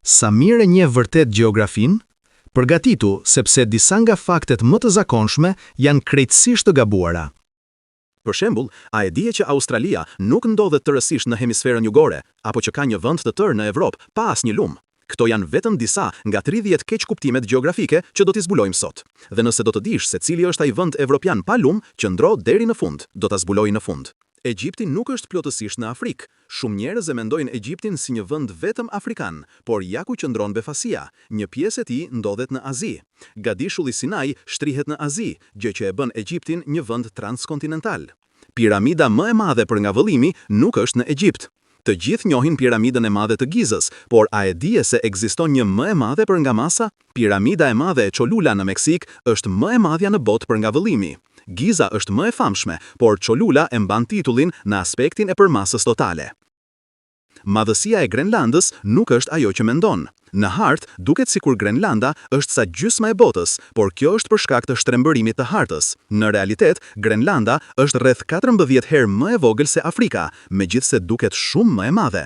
Sa mire njeh vërtet gjeografin? Përgatitu, sepse disa nga faktet më të zakonshme janë krejtësisht të gabuara. Për shembull, a e dije që Australia nuk ndodhet tërësisht në hemisferën jugore, apo që ka një vend të tërë në Evropë pa asnjë lum? Këto janë vetëm disa nga 30 keq kuptimet gjeografike që do t'i zbulojmë sot. Dhe nëse do të dish se cili është ai vend evropian pa lum, qëndro deri në fund, do ta zbuloj në fund. Egjipti nuk është plotësisht në Afrikë. Shumë njerëz e mendojnë Egjiptin si një vend vetëm afrikan, por ja ku qëndron Befasia, një pjesë e tij ndodhet në Azi. Gadishulli Sinai shtrihet në Azi, gjë që e bën Egjiptin një vend transkontinental. Piramida më e madhe për nga vëllimi nuk është në Egjipt. Të gjithë njohin piramidën e madhe të Gizës, por a e dije se ekziston një më e madhe për nga masa? Piramida e madhe e Cholula në Meksik është më e madhja në botë për nga vëllimi. Giza është më e famshme, por Cholula e mban titullin në aspektin e përmasës totale. Madhësia e Grenlandës nuk është ajo që mendon. Në hartë, duket sikur Grenlanda është sa gjysma e botës, por kjo është për shkak të shtrembërimit të hartës. Në realitet, Grenlanda është rreth 14 herë më e vogël se Afrika, megjithse duket shumë më e madhe.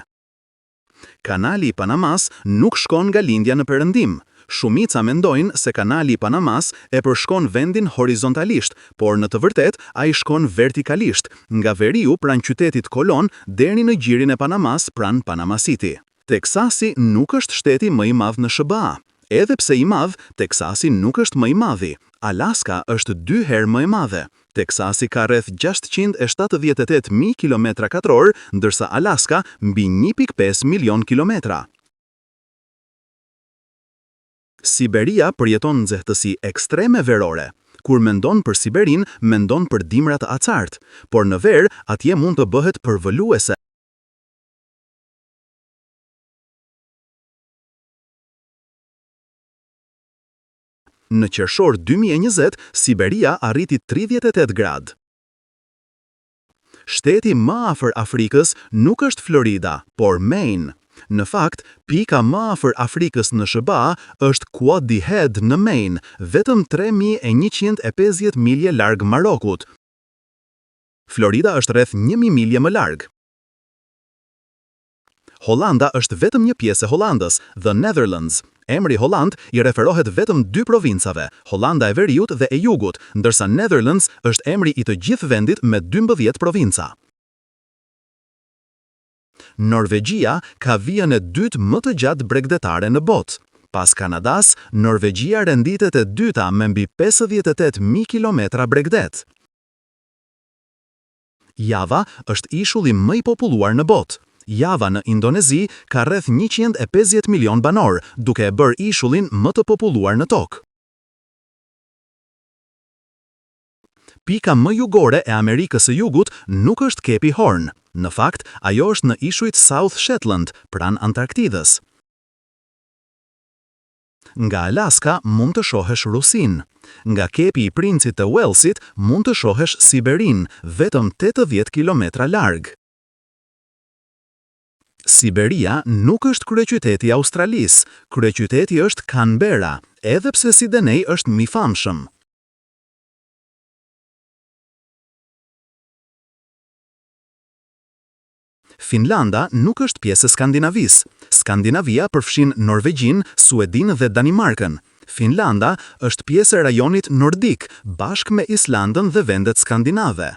Kanali i Panamas nuk shkon nga lindja në perëndim. Shumica mendojnë se kanali i Panamas e përshkon vendin horizontalisht, por në të vërtetë ai shkon vertikalisht, nga veriu pranë qytetit Colon deri në gjirin e Panamas pranë Panama City. Teksasi nuk është shteti më i madh në SBA. Edhe pse i madh, Teksasi nuk është më i madhi. Alaska është 2 herë më e madhe. Teksasi ka rreth 678.000 km², ndërsa Alaska mbi 1.5 milion kilometra. Siberia përjeton nxehtësi ekstreme verore. Kur mendon për Siberin, mendon për dimra të acartë, por në verë atje mund të bëhet përvoluese. Në qershor 2020, Siberia arriti 38 gradë. Shteti më afër Afrikës nuk është Florida, por Maine. Në fakt, pika më afër Afrikës në SBA është Quoddy Head në Maine, vetëm 3150 milje larg Marokut. Florida është rreth 1000 milje më larg. Hollanda është vetëm një pjesë e Hollandës, The Netherlands. Emri Holland i referohet vetëm 2 provincave, Hollanda e Veriut dhe e Jugut, ndërsa Netherlands është emri i të gjithë vendit me 12 provinca. Norvegjia ka vijën e dytë më të gjatë bregdetare në botë. Pas Kanadas, Norvegjia renditet e dyta me mbi 58.000 kilometra bregdet. Java është ishulli më i populluar në botë. Java në Indonezi ka rreth 150 milion banor, duke e bërë ishullin më të populluar në tokë. Pika më jugore e Amerikës së Jugut nuk është Kepi Horn. Në fakt, ajo është në ishujt South Shetland, pranë Antarktidës. Nga Alaska mund të shohësh Rusin. Nga Kepi i Princit të Walesit mund të shohësh Siberin, vetëm 80 kilometra larg. Siberia nuk është kryeqyteti i Australisë, kryeqyteti është Canberra, edhe pse Sydney është më i famshëm. Finlanda nuk është pjesë e Skandinavisë. Skandinavia përfshin Norvegjin, Suedin dhe Danimarkën. Finlanda është pjesë e rajonit nordik, bashkë me Islandën dhe vendet skandinave.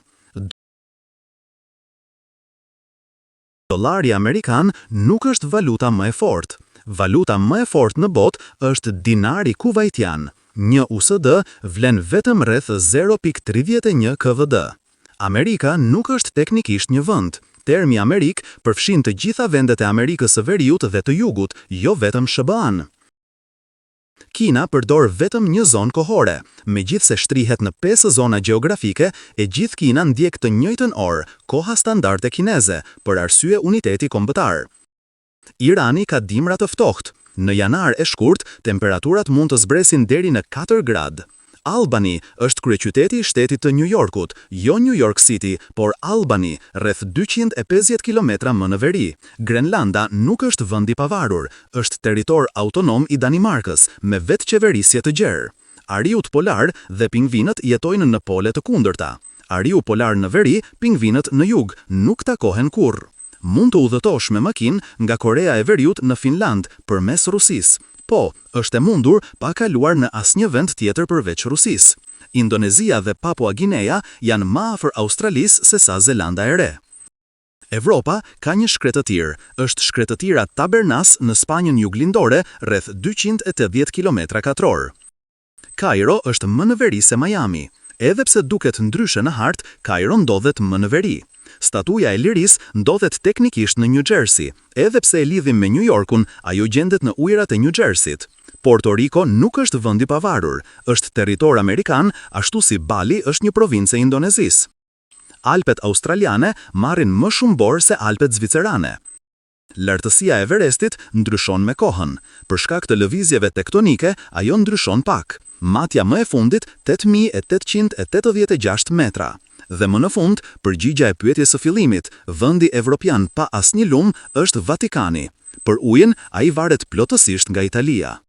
Dollari amerikan nuk është valuta më e fortë. Valuta më e fortë në botë është dinari kuvajtian. Një USD vlen vetëm rreth 0.31 KVD. Amerika nuk është teknikisht një vend. Termi Amerik përfshin të gjitha vendet e Amerikës së Veriut dhe të Jugut, jo vetëm SBA-n. Kina përdor vetëm një zonë kohore. Megjithse shtrihet në 5 zona gjeografike, e gjithë Kina ndjek të njëjtën orë, koha standarde kineze, për arsye uniteti kombëtar. Irani ka dimra të ftohtë. Në janar e shkurt, temperaturat mund të zbresin deri në 4 gradë. Albany është kryeqyteti i shtetit të New Yorkut, jo New York City, por Albany, rreth 250 kilometra më në veri. Grenlanda nuk është vend i pavarur, është territor autonom i Danimarkës, me vetë qeverisje të gjerë. Ariut polar dhe pingvinët jetojnë në pole të kundërta. Ariu polar në veri, pingvinët në jug, nuk takohen kurrë. Mund të udhëtosh me makinë nga Korea e Veriut në Finland përmes Rusisë. Po, është e mundur pa kaluar në asnjë vend tjetër përveç Rusisë. Indonezia dhe Papua Guinea janë më afër Australisë se sa Zelanda e Re. Evropa ka një shkretëtirë, është shkretëtira Tabernas në Spanjën juglindore rreth 280 km2. Kairo është më në veri se Miami. Edhe pse duket ndryshe në hartë, Kairo ndodhet më në veri. Statuja e Lirisë ndodhet teknikisht në New Jersey, edhe pse e lidhim me New Yorkun, ajo gjendet në ujërat e New Jerseyt. Porto Rico nuk është vend i pavarur, është territor amerikan, ashtu si Bali është një provincë e Indonezisë. Alpet australiane marrin më shumë borë se Alpet zvicerane. Lartësia e Everestit ndryshon me kohën. Për shkak të lëvizjeve tektonike, ajo ndryshon pak. Matja më e fundit 8886 metra. Dhe më në fund, përgjigja e pyetjes së fillimit, vendi evropian pa asnjë lum është Vatikani. Për ujin, ai varet plotësisht nga Italia.